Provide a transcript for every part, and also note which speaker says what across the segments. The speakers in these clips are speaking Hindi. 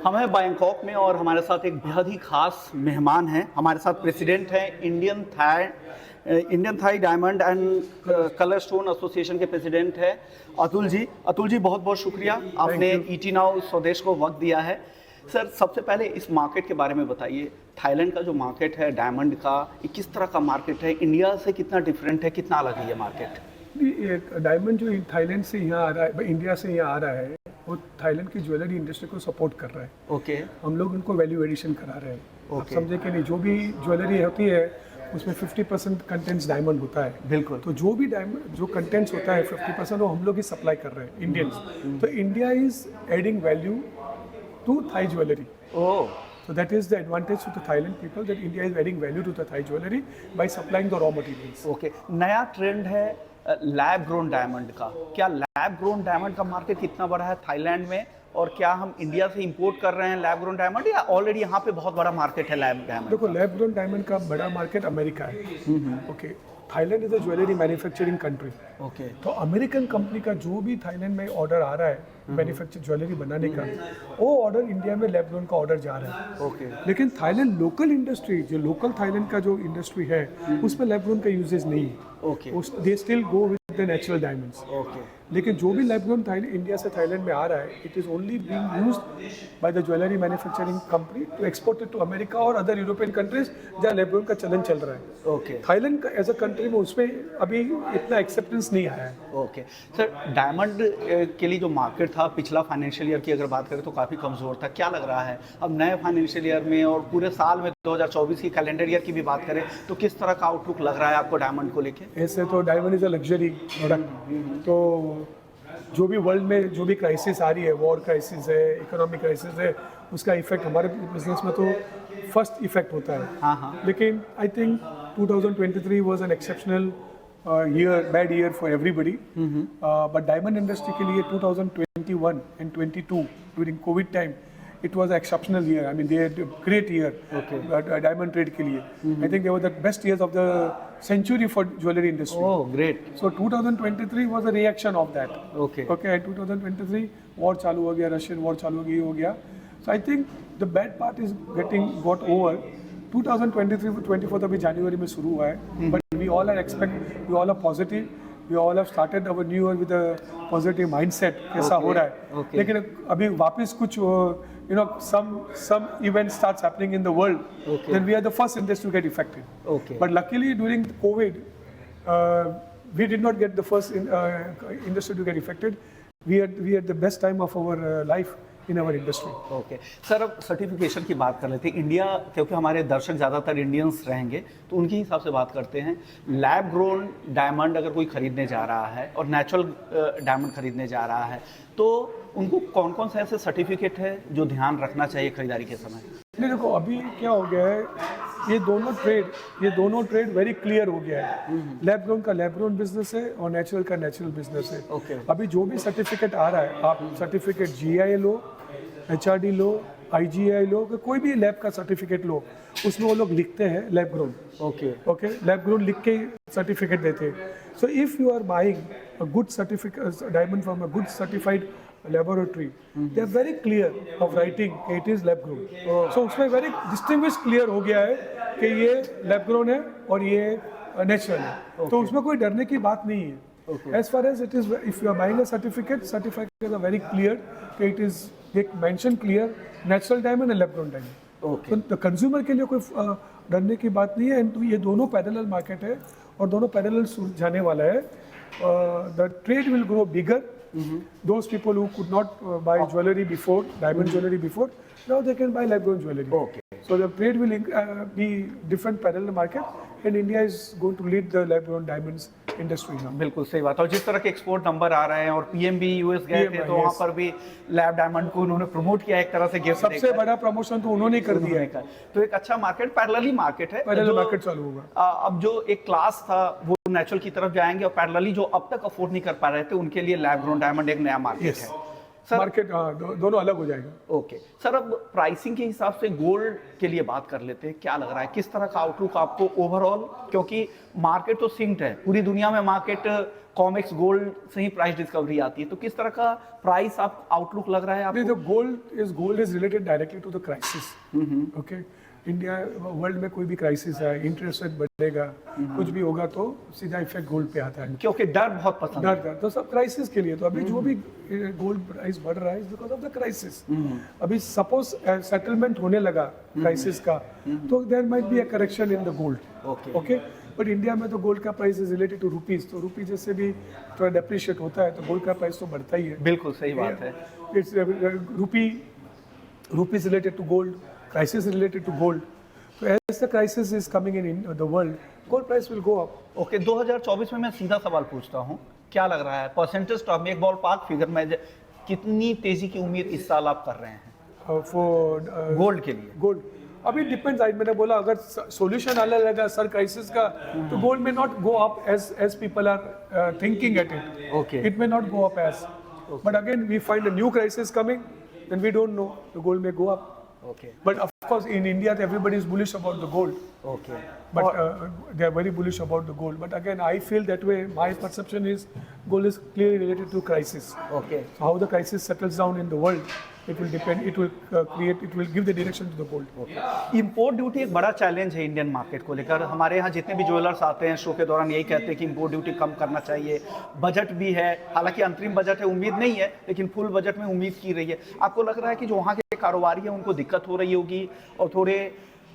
Speaker 1: हम हैं बैंकॉक में और हमारे साथ एक बेहद ही खास मेहमान हैं। हमारे साथ प्रेसिडेंट हैं Indian Thai diamond and colour stone association के प्रेसिडेंट हैं अतुल जी। अतुल जी, बहुत बहुत शुक्रिया, आपने ईटी नाउ स्वदेश को वक्त दिया है। सर, सबसे पहले इस मार्केट के बारे में बताइए। थाईलैंड का जो मार्केट है डायमंड का, ये किस तरह का मार्केट है? इंडिया से कितना डिफरेंट है, कितना अलग है ये मार्केट?
Speaker 2: डायमंड जो थाईलैंड से यहाँ आ रहा है, इंडिया से यहाँ आ रहा है, वो थाईलैंड की ज्वेलरी इंडस्ट्री को सपोर्ट कर रहा है।
Speaker 1: ओके।
Speaker 2: हम लोग उनको वैल्यू एडिशन करा रहे हैं। आप
Speaker 1: ओके।
Speaker 2: समझे कि नहीं, जो भी ज्वेलरी होती है उसमें 50% कंटेंट्स डायमंड होता है।
Speaker 1: बिल्कुल।
Speaker 2: तो जो भी डायमंड जो कंटेंट्स होता है 50% वो हम लोग ही सप्लाई कर रहे हैं, इंडियंस। तो India is adding value to Thai jewellery.
Speaker 1: Oh.
Speaker 2: So that is the advantage to the Thailand people, that India is adding value to the Thai jewelry by supplying the raw materials.
Speaker 1: Okay. नया ट्रेंड है लैब ग्रोन डायमंड का। क्या लैब ग्रोन डायमंड का मार्केट कितना बड़ा है थाईलैंड में, और क्या हम इंडिया से इंपोर्ट कर रहे हैं लैब ग्रोन डायमंड, या ऑलरेडी यहाँ पे बहुत बड़ा मार्केट है लैब डायमंड?
Speaker 2: देखो, लैब ग्रोन डायमंड का बड़ा मार्केट अमेरिका है। Okay. Thailand is a jewellery manufacturing country.
Speaker 1: Okay.
Speaker 2: तो अमेरिकन कंपनी का जो भी थाईलैंड में ऑर्डर आ रहा है मैन्युफैक्चर ज्वेलरी बनाने का, वो ऑर्डर इंडिया में लैब ग्रोन का ऑर्डर जा रहा है।
Speaker 1: ओके।
Speaker 2: लेकिन थाईलैंड लोकल इंडस्ट्री, जो लोकल थाईलैंड का जो इंडस्ट्री है, उसमें लैब ग्रोन का यूजेज नहीं है।
Speaker 1: Okay.
Speaker 2: They still go with the natural diamonds.
Speaker 1: Okay.
Speaker 2: लेकिन जो भी लैब ग्रोन इंडिया से थाईलैंड में आ रहा है, it is only being used by the jewellery manufacturing company to export it to America और अदर यूरोपियन कंट्रीज जहाँ लैब ग्रोन का चलन चल रहा है।
Speaker 1: ओके।
Speaker 2: थाईलैंड का एज अ कंट्री में उसमें अभी इतना एक्सेप्टेंस नहीं आया है।
Speaker 1: ओके। सर, डायमंड के लिए जो मार्केट था पिछला फाइनेंशियल ईयर की अगर बात करें तो काफ़ी कमज़ोर था। क्या लग रहा है अब नए फाइनेंशियल ईयर में और पूरे साल में 2024 की कैलेंडर ईयर की भी बात करें तो किस तरह का आउटलुक लग रहा है आपको डायमंड को लेके?
Speaker 2: ऐसे तो diamond is a luxury product. तो जो भी वर्ल्ड में जो भी क्राइसिस आ रही है, वॉर क्राइसिस है, इकोनॉमिक क्राइसिस है, उसका इफेक्ट हमारे बिजनेस में तो फर्स्ट इफेक्ट होता है।
Speaker 1: हाँ हाँ।
Speaker 2: लेकिन I think 2023 was an exceptional year, bad year for everybody. But diamond industry के लिए 2021 and 22 during COVID time, it was an exceptional year. I mean, they had a great year.
Speaker 1: Okay.
Speaker 2: Diamond trade के लिए. I think they were the best years of the century for jewelry industry.
Speaker 1: Oh, great.
Speaker 2: So 2023 was a reaction of that.
Speaker 1: Okay.
Speaker 2: Okay. 2023 war चालू हो गया, Russian war चालू हो गई, हो गया. So I think the bad part is got over. 2023-24 अभी जनवरी में शुरू हुआ है, but we all are positive, we all have started our new year with a positive mindset. ऐसा हो रहा है, लेकिन अभी वापस कुछ some events starts happening in the world, then we are the first industry to get affected.
Speaker 1: Okay.
Speaker 2: But luckily during COVID, we did not get the first industry to get affected. We had the best time of our life in our industry.
Speaker 1: Okay sir, अब सर्टिफिकेशन की बात कर लेते हैं। इंडिया, क्योंकि हमारे दर्शक ज़्यादातर इंडियंस रहेंगे तो उनके हिसाब से बात करते हैं। लैब ग्रोन डायमंड अगर कोई खरीदने जा रहा है और नेचुरल डायमंड खरीदने जा रहा है तो उनको कौन कौन से ऐसे सर्टिफिकेट है जो ध्यान रखना चाहिए खरीदारी के समय?
Speaker 2: नहीं, देखो अभी क्या हो गया है, ये दोनों ट्रेड वेरी क्लियर हो गया है। लैब ग्रोन का लैब ग्रोन बिजनेस है और नेचुरल का नेचुरल बिजनेस है।
Speaker 1: Okay.
Speaker 2: अभी जो भी सर्टिफिकेट आ रहा है, आप सर्टिफिकेट GI लो, HRD लो, IGI लो, कोई भी लैब का सर्टिफिकेट लो, उसमें वो लोग लिखते हैं lab grown. Okay, lab grown लिख के सर्टिफिकेट देते हैं। So if you are buying a good certificate diamond from a good certified laboratory, they are very clear of writing it is lab grown. So उसमें very distinguished clear हो गया है कि ये lab grown है और ये natural है। तो उसमें कोई डरने की बात नहीं है। As far as it is, if you are buying a certificates are very clear कि it is, they mention clear natural diamond and lab grown diamond. तो consumer के लिए कोई डरने की बात नहीं है। एंड तो ये दोनों पैरेलल मार्केट है और दोनों पैरेलल जाने वाला है। The trade will grow bigger. Those people who could not buy jewelry before, diamond jewelry before, now they can buy lab grown jewelry.
Speaker 1: Okay.
Speaker 2: So the trade will be different parallel market, and India is going to lead the lab grown diamonds industry now.
Speaker 1: बिल्कुल सही बात है। और जिस तरह के एक्सपोर्ट नंबर आ रहे हैं और PM भी US गए थे तो वहाँ पर भी लैब डायमंड को उन्होंने प्रमोट किया एक तरह से गिफ्ट
Speaker 2: सबसे बड़ा प्रमोशन तो उन्होंने कर दिया है।
Speaker 1: तो एक अच्छा मार्केट, पैरेलली मार्केट है।
Speaker 2: पैरेलल मार्केट चालू होगा।
Speaker 1: अब जो एक क्लास था वो नेचुरल की तरफ जाएंगे और पैरेलली जो अब तक अफोर्ड नहीं कर पा रहे थे उनके लिए लैब ग्रोन डायमंड एक नया मार्केट है। सर-
Speaker 2: मार्केट दोनों अलग हो जाएगा।
Speaker 1: ओके सर, अब प्राइसिंग के हिसाब से गोल्ड के लिए बात कर लेते हैं। क्या लग रहा है, किस तरह का आउटलुक आपको ओवरऑल, क्योंकि मार्केट तो सिंक्ड है, पूरी दुनिया में मार्केट कॉमेक्स गोल्ड से ही प्राइस डिस्कवरी आती है, तो किस तरह का प्राइस आप आउटलुक लग रहा है
Speaker 2: नहीं,
Speaker 1: आपको?
Speaker 2: तो gold is related directly to the crisis. Okay, India world में कोई भी क्राइसिस है, इंटरेस्ट रेट बढ़ेगा, कुछ भी होगा तो सीधा इफेक्ट गोल्ड पे आता है।
Speaker 1: क्योंकि डर बहुत पसंद है।
Speaker 2: डर तो सब क्राइसिस के लिए, तो अभी जो भी गोल्ड प्राइस बढ़ रहा है बिकॉज ऑफ द क्राइसिस। अभी सपोज सेटलमेंट होने लगा क्राइसिस का, तो there might be a correction in the gold. Okay, but India में तो गोल्ड का price is related to rupees, तो रुपीज जैसे भी थोड़ा डेप्रिशिएट होता है तो गोल्ड का प्राइस तो बढ़ता ही है।
Speaker 1: बिल्कुल सही बात है।
Speaker 2: It's rupees related to gold, crisis related to gold. So as the crisis is coming in the world, gold price will go up.
Speaker 1: Okay 2024 में मैं सीधा सवाल पूछता हूँ, क्या लग रहा है परसेंटेज टर्म में, एक बॉल पार्क फिगर में, कितनी तेजी की उम्मीद इस साल आप कर रहे हैं
Speaker 2: For
Speaker 1: गोल्ड के लिए?
Speaker 2: gold, अभी डिपेंड्स, आज मैंने बोला अगर सोल्यूशन आने लगा सर क्राइसिस का, तो गोल्ड में not go up as people are thinking at it.
Speaker 1: Okay.
Speaker 2: It may not go up as, but again we find a new crisis coming, then we don't know, the gold may go up.
Speaker 1: Okay
Speaker 2: But of course, in India, everybody is bullish about the gold.
Speaker 1: Okay
Speaker 2: But they are very bullish about the gold. But again, I feel that way. My perception is gold is clearly related to crisis.
Speaker 1: Okay
Speaker 2: So how the crisis settles down in the world, it will depend. It will give the direction to the gold.
Speaker 1: Import duty एक बड़ा चैलेंज है इंडियन मार्केट को लेकर। हमारे यहाँ जितने भी ज्वेलर्स आते हैं शो के दौरान यही कहते हैं कि इंपोर्ट ड्यूटी कम करना चाहिए। बजट भी है, हालांकि अंतरिम बजट है, उम्मीद नहीं है, लेकिन फुल बजट में उम्मीद की रही है। आपको लग रहा है कि जो वहाँ के कारोबारी हैं उनको दिक्कत हो रही होगी और थोड़े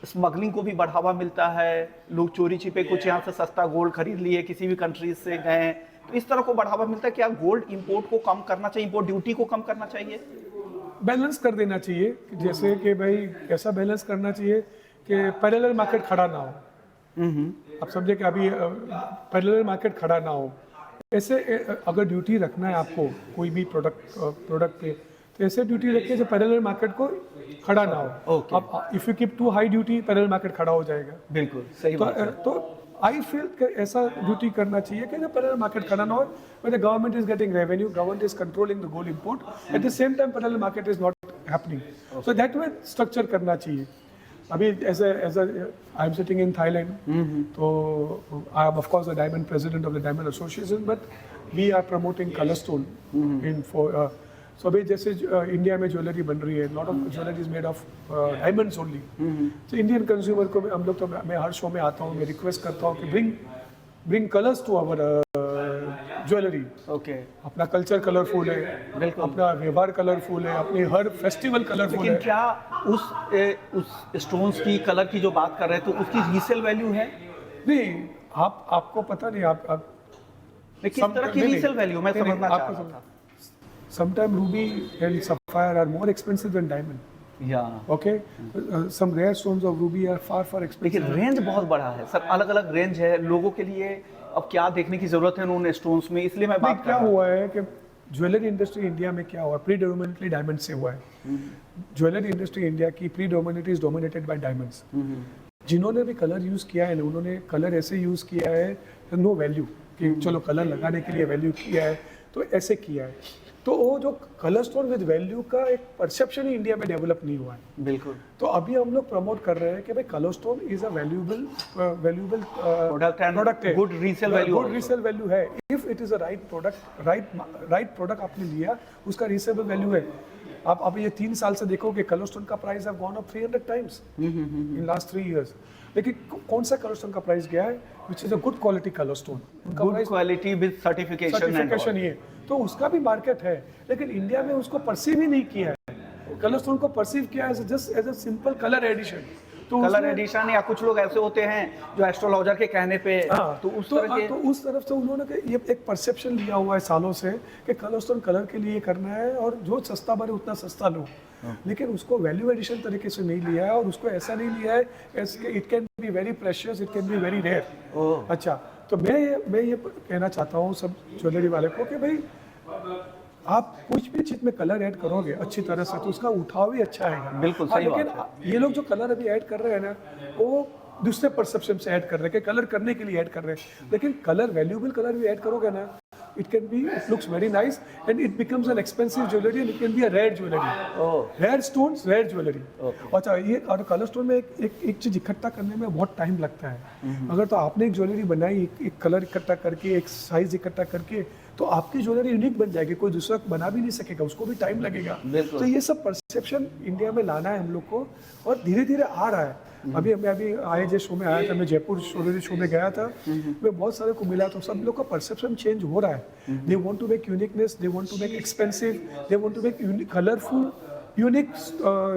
Speaker 1: स्मगलिंग को भी बढ़ावा मिलता है, लोग चोरी छिपे कुछ यहाँ से सस्ता गोल्ड खरीद लिए, किसी भी कंट्रीज से गए, तो इस तरह को बढ़ावा मिलता है? क्या गोल्ड इंपोर्ट को कम करना चाहिए, इंपोर्ट ड्यूटी को कम करना चाहिए?
Speaker 2: बैलेंस कर देना चाहिए कि जैसे कि भाई ऐसा बैलेंस करना चाहिए कि पैरेलल मार्केट खड़ा ना हो। आप समझे कि अभी पैरेलल मार्केट खड़ा ना हो। ऐसे अगर ड्यूटी रखना है आपको कोई भी प्रोडक्ट पे, तो ऐसे ड्यूटी रखिए जो पैरेलल मार्केट को खड़ा ना हो।
Speaker 1: Okay.
Speaker 2: अब if you keep to high duty, parallel market खड़ा हो जाएगा।
Speaker 1: बिल्कुल सही बात है।
Speaker 2: तो आई फील कि ऐसा ड्यूटी करना चाहिए कि जब पैरेलल मार्केट खड़ा ना हो, when the government is getting revenue, government is controlling the gold import, at the same time parallel market is not happening. So that way structure करना चाहिए। अभी as I am sitting in Thailand, तो I am of course the diamond president of the Diamond Association, but we are promoting color stone so अभी जैसे इंडिया में ज्वेलरी बन रही है, lot of jewellery is made of diamonds only. तो इंडियन कंज्यूमर को हम लोग, तो मैं हर शो में आता हूँ, मैं रिक्वेस्ट करता हूँ कि bring colours to our jewellery.
Speaker 1: Okay
Speaker 2: अपना कल्चर कलरफुल है,
Speaker 1: बिल्कुल।
Speaker 2: अपना व्यवहार कलरफुल है, अपनी हर फेस्टिवल कलरफुल
Speaker 1: लेकिन
Speaker 2: है।
Speaker 1: क्या उस स्टोन्स की कलर की जो बात कर रहे हैं तो उसकी रीसेल वैल्यू है?
Speaker 2: नहीं, आपको पता नहीं, आप
Speaker 1: किस तरह की रीसेल वैल्यू मैं समझना चाह रहा था।
Speaker 2: Sometimes ruby and sapphire are more expensive than diamond.
Speaker 1: या
Speaker 2: Okay, some rare stones of ruby are far expensive.
Speaker 1: लेकिन रेंज बहुत बड़ा है सर, अलग अलग रेंज है लोगों के लिए। अब क्या देखने की जरूरत है उन स्टोन्स में, इसलिए मैं बात
Speaker 2: क्या हुआ है कि ज्वेलरी इंडस्ट्री इंडिया में क्या हुआ, प्रीडोमिनेटली डायमंड से हुआ है। ज्वेलरी इंडस्ट्री इंडिया की predominantly is dominated by diamonds. जिन्होंने भी कलर यूज किया है, उन्होंने कलर ऐसे यूज किया है नो वैल्यू, कि चलो कलर लगाने के लिए वैल्यू किया है, तो ऐसे किया है। तो वो जो कलर स्टोन विद वैल्यू का एक परसेप्शन ही इंडिया में डेवलप नहीं हुआ है।
Speaker 1: बिल्कुल।
Speaker 2: तो अभी हम लोग प्रमोट कर रहे हैं कि भाई colour stone is a valuable product है,
Speaker 1: गुड रीसेल
Speaker 2: वैल्यू है। If it is a right product, right product आपने लिया, उसका रीसेल वैल्यू है। आप अभी ये 3 साल से देखो कि कलर स्टोन का price have gone up 300 times in last 3 years. लेकिन कौन सा कलर स्टोन का प्राइस गया है, which is a good quality colour stone,
Speaker 1: good quality with certification
Speaker 2: ये, तो उसका भी मार्केट है। लेकिन इंडिया में उसको परसीव ही नहीं किया है, कलर स्टोन को परसीव किया है just as a simple colour addition. तो
Speaker 1: कलर एडिशन, या कुछ लोग ऐसे होते हैं जो एस्ट्रोलॉजर के कहने पे तो उस
Speaker 2: तरफ से उन्होंने ये एक परसेप्शन लिया हुआ है सालों से कि कलर स्टोन कलर के लिए करना है और जो सस्ता बने उतना सस्ता लो। लेकिन उसको वैल्यू एडिशन तरीके से नहीं लिया है, और उसको ऐसा नहीं लिया है it can be very precious, it can be very rare. अच्छा, तो मैं ये कहना चाहता हूँ सब ज्वेलरी वाले को कि भाई आप कुछ भी चीज में कलर ऐड करोगे अच्छी तरह से, तो उसका उठाव भी अच्छा आएगा।
Speaker 1: बिल्कुल सही बात है।
Speaker 2: लेकिन ये लोग जो कलर अभी ऐड कर रहे हैं ना, वो दूसरे परसेप्शन से ऐड कर रहे हैं कि कलर करने के लिए ऐड कर रहे हैं। लेकिन कलर, वैल्यूएबल कलर भी ऐड करोगे ना, it can be, it looks very nice and it becomes an expensive jewelry and it can be a rare jewelry. Rare stones, rare jewelry. अच्छा, ये और कलर स्टोन में एक चीज इकट्ठा करने में बहुत टाइम लगता है। अगर तो आपने एक ज्वेलरी बनाई, एक कलर इकट्ठा करके, एक साइज इकट्ठा करके, तो आपकी ज्वेलरी यूनिक बन जाएगी, कोई दूसरा बना भी नहीं सकेगा, उसको भी टाइम लगेगा। तो ये सब परसेप्शन इंडिया में लाना है हम लोग को, और धीरे धीरे आ रहा है। अभी मैं आए जो शो में आया था, मैं जयपुर ज्वेलरी शो में गया था, मैं बहुत सारे को मिला, तो सब लोग का परसेप्शन चेंज हो रहा है। They want to make uniqueness, they want to make expensive, they want to make colourful unique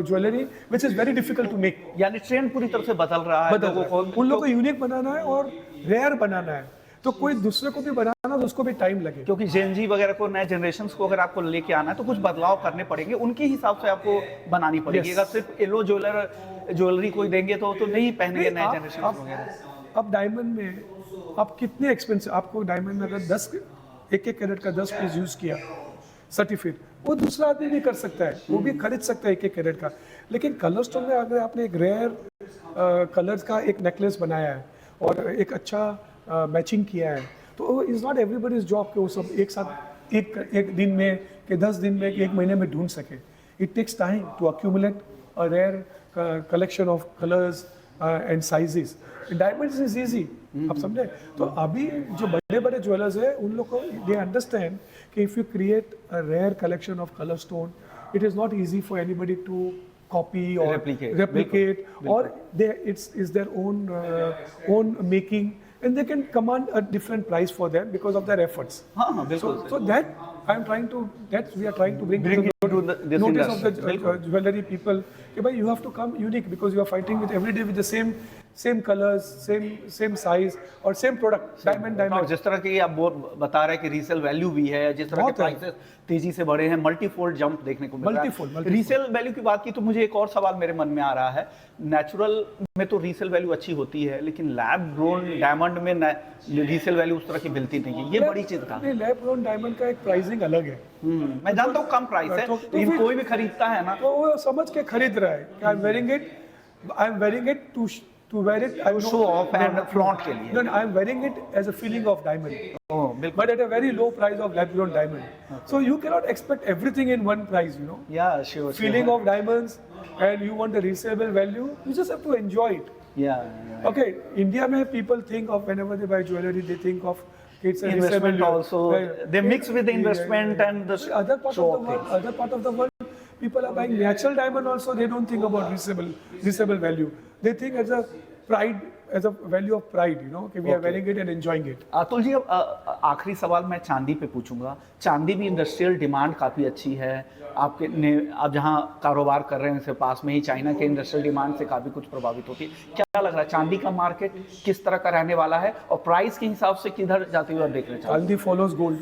Speaker 2: jewellery which is very difficult to make.
Speaker 1: यानी ट्रेंड पूरी तरह से बदल रहा है,
Speaker 2: उन लोगों को यूनिक बनाना है और रेयर बनाना है, तो कोई दूसरे को भी बनाना तो उसको भी टाइम लगे।
Speaker 1: क्योंकि जेनजी वगैरह को, नए जनरेशन को अगर आपको लेके आना है तो कुछ बदलाव करने पड़ेंगे, उनके हिसाब से आपको बनानी पड़ेगी। अगर सिर्फ येलो ज्वेलरी कोई देंगे तो नहीं पहनेंगे नए जनरेशन वगैरह।
Speaker 2: अब डायमंड में आप कितने एक्सपेंसिव, आपको डायमंड में अगर 10 एक कैरेट का 10 पीस यूज किया सर्टिफिकेट, वो दूसरा आदमी भी कर सकता है, वो भी खरीद सकता है 1 कैरेट का। लेकिन कलर स्टोन में अगर आपने एक रेयर कलर्स का एक नेकलेस बनाया है और एक अच्छा मैचिंग किया है, तो इज़ नॉट एवरीबडीज जॉब कि वो सब एक साथ एक दिन में कि 10 दिन में कि 1 महीने में ढूंढ सके। It takes time to accumulate a rare collection of colours and sizes. Diamonds is easy, आप समझे। तो अभी जो बड़े बड़े ज्वेलर्स है, उन लोग को दे अंडरस्टैंड कि if you create a rare collection of colour stone, it is not easy for anybody to copy or replicate or it's their own making, and they can command a different price for them because of their efforts. So that we are trying to bring to the notice of the jewelry people कि भाई you have to come unique because you are fighting with every day with the same colors, same size और same product, diamond।
Speaker 1: जिस तरह की आप बता रहे हैं कि रीसेल वैल्यू भी है, जिस तरह के प्राइसेस तेजी से बढ़े हैं, मल्टीफोल्ड जंप देखने को मिल रहा है। रीसेल वैल्यू की बात की तो मुझे एक और सवाल मेरे मन में आ रहा है। नेचुरल में तो रीसेल वैल्यू अच्छी होती है, लेकिन लैब ग्रोन डायमंड में रीसेल वैल्यू उस तरह की मिलती नहीं है, ये बड़ी चीज का।
Speaker 2: लैब ग्रोन डायमंड का एक प्राइसिंग अलग है।
Speaker 1: मैं जानता हूँ कम प्राइस है, लेकिन कोई भी खरीदता है ना,
Speaker 2: तो वो समझ के खरीद रहा है कि I am wearing it to wear it, I
Speaker 1: show off and flaunt के लिए।
Speaker 2: No, I am wearing it as a feeling of diamond, but at a very low price of lab-grown diamond. So you cannot expect everything in one price, you know.
Speaker 1: Yeah, sure.
Speaker 2: Feeling of diamonds, and you want the resellable value, you just have to enjoy it.
Speaker 1: Yeah.
Speaker 2: Okay, India में people think of whenever they buy jewelry, they think of it's a
Speaker 1: investment also. They mix with the investment and the
Speaker 2: other part of the world. People are buying natural diamond also. They don't think about resellable value. They think as a pride, as a value of pride, you know, कि we are wearing it and enjoying it.
Speaker 1: Atul ji, अब आखिरी सवाल मैं चांदी पे पूछूंगा। चांदी भी इंडस्ट्रियल डिमांड काफ़ी अच्छी है। आप जहाँ कारोबार कर रहे हैं उसके पास में ही चाइना के इंडस्ट्रियल डिमांड से काफ़ी कुछ प्रभावित होती है। क्या लग रहा है चांदी का मार्केट किस तरह का रहने वाला है और प्राइस के हिसाब से किधर जाते हुए आप देख रहे हैं?
Speaker 2: चांदी फॉलोज गोल्ड।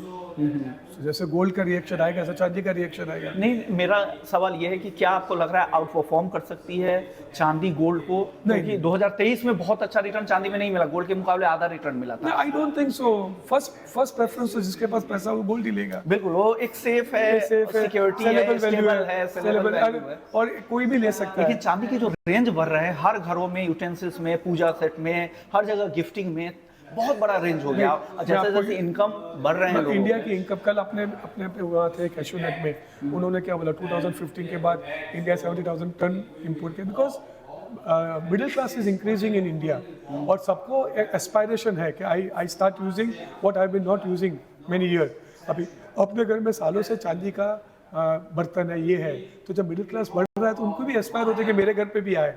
Speaker 2: जैसे गोल्ड का रिएक्शन आएगा, ऐसा चांदी का रिएक्शन आएगा।
Speaker 1: नहीं, मेरा सवाल यह है कि क्या आपको लग रहा है आउट परफॉर्म कर सकती है चांदी गोल्ड को? क्योंकि 2023 में बहुत अच्छा रिटर्न चांदी में नहीं मिला, गोल्ड के मुकाबले आधा रिटर्न मिला था।
Speaker 2: आई don't think so. First preference तो जिसके पास पैसा वो गोल्ड ही लेगा।
Speaker 1: बिल्कुल, वो एक सेफ है, सिक्योरिटी है, स्टेबल है
Speaker 2: और कोई भी ले सकता है।
Speaker 1: लेकिन चांदी की जो रेंज बढ़ रहा है, हर घरों में, यूटेंसिल्स में, पूजा सेट में, हर जगह गिफ्टिंग में बहुत बड़ा रेंज हो गया। जैसे जैसे इनकम बढ़ रहे हैं,
Speaker 2: इंडिया की इनकम, कल अपने पे हुआ थे कैशूनेट में, उन्होंने क्या बोला 2015 के बाद इंडिया 70,000 टन इंपोर्ट किया, because middle class is increasing in India और सबको एस्पायरेशन है कि I start using what I been not using many year. अभी अपने घर में सालों से चांदी का बर्तन है, ये है, तो जब मिडिल क्लास बढ़ रहा है तो उनको भी एस्पायर होता है कि मेरे घर पे भी आए।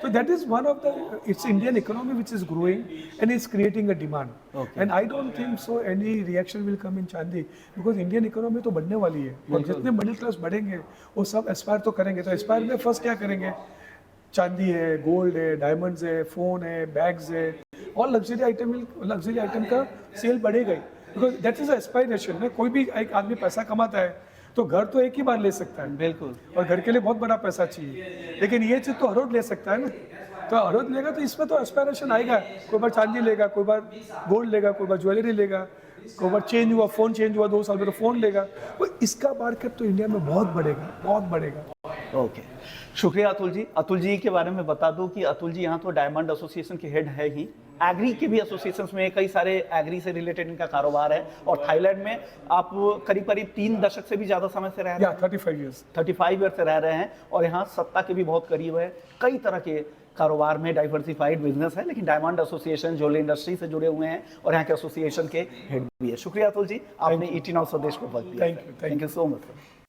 Speaker 2: तो that is one of the, it's Indian economy which is growing and is creating a demand, and I don't think so any reaction will come in chandi, because Indian economy तो बढ़ने वाली है और जितने मिडिल क्लास बढ़ेंगे वो सब एस्पायर तो करेंगे। तो एस्पायर में फर्स्ट क्या करेंगे? चांदी है, गोल्ड है, डायमंड्स है, फोन है, बैग्स है, और लग्जरी आइटम का सेल बढ़ेगा ही, बिकॉज दैट इज एस्पायरेशन। कोई भी एक आदमी पैसा कमाता है तो घर तो एक ही बार ले सकता है,
Speaker 1: बिल्कुल,
Speaker 2: और घर के लिए बहुत बड़ा पैसा चाहिए, लेकिन ये चीज़ तो हर रोज ले सकता है ना। तो हर रोज लेगा तो इसमें तो एस्पायरेशन आएगा। कोई बार चांदी लेगा, कोई बार गोल्ड लेगा, कोई बार ज्वेलरी लेगा, कोई बार चेंज हुआ, फोन चेंज हुआ 2 साल में तो फोन लेगा। तो इसका मार्केट तो इंडिया में बहुत बढ़ेगा।
Speaker 1: ओके, शुक्रिया अतुल जी। अतुल जी के बारे में बता दूं कि अतुल जी यहाँ तो डायमंड एसोसिएशन के हेड है ही, एग्री के भी एसोसिएशंस में कई सारे एग्री से रिलेटेड इनका कारोबार है, और थाईलैंड में आप करीब करीब 3 दशक से भी ज़्यादा समय से रह रहे हैं।
Speaker 2: 35 years.
Speaker 1: 35 ईयर से रह रहे हैं, और यहाँ सत्ता के भी बहुत करीब है। कई तरह के कारोबार में डाइवर्सिफाइड बिजनेस है, लेकिन डायमंड एसोसिएशन ज्वेलरी इंडस्ट्री से जुड़े हुए हैं और यहाँ के एसोसिएशन के हेड भी है। शुक्रिया अतुल जी, आपने ET Now स्वदेश को वक्त दिया।
Speaker 2: Thank you.
Speaker 1: Thank you so much sir.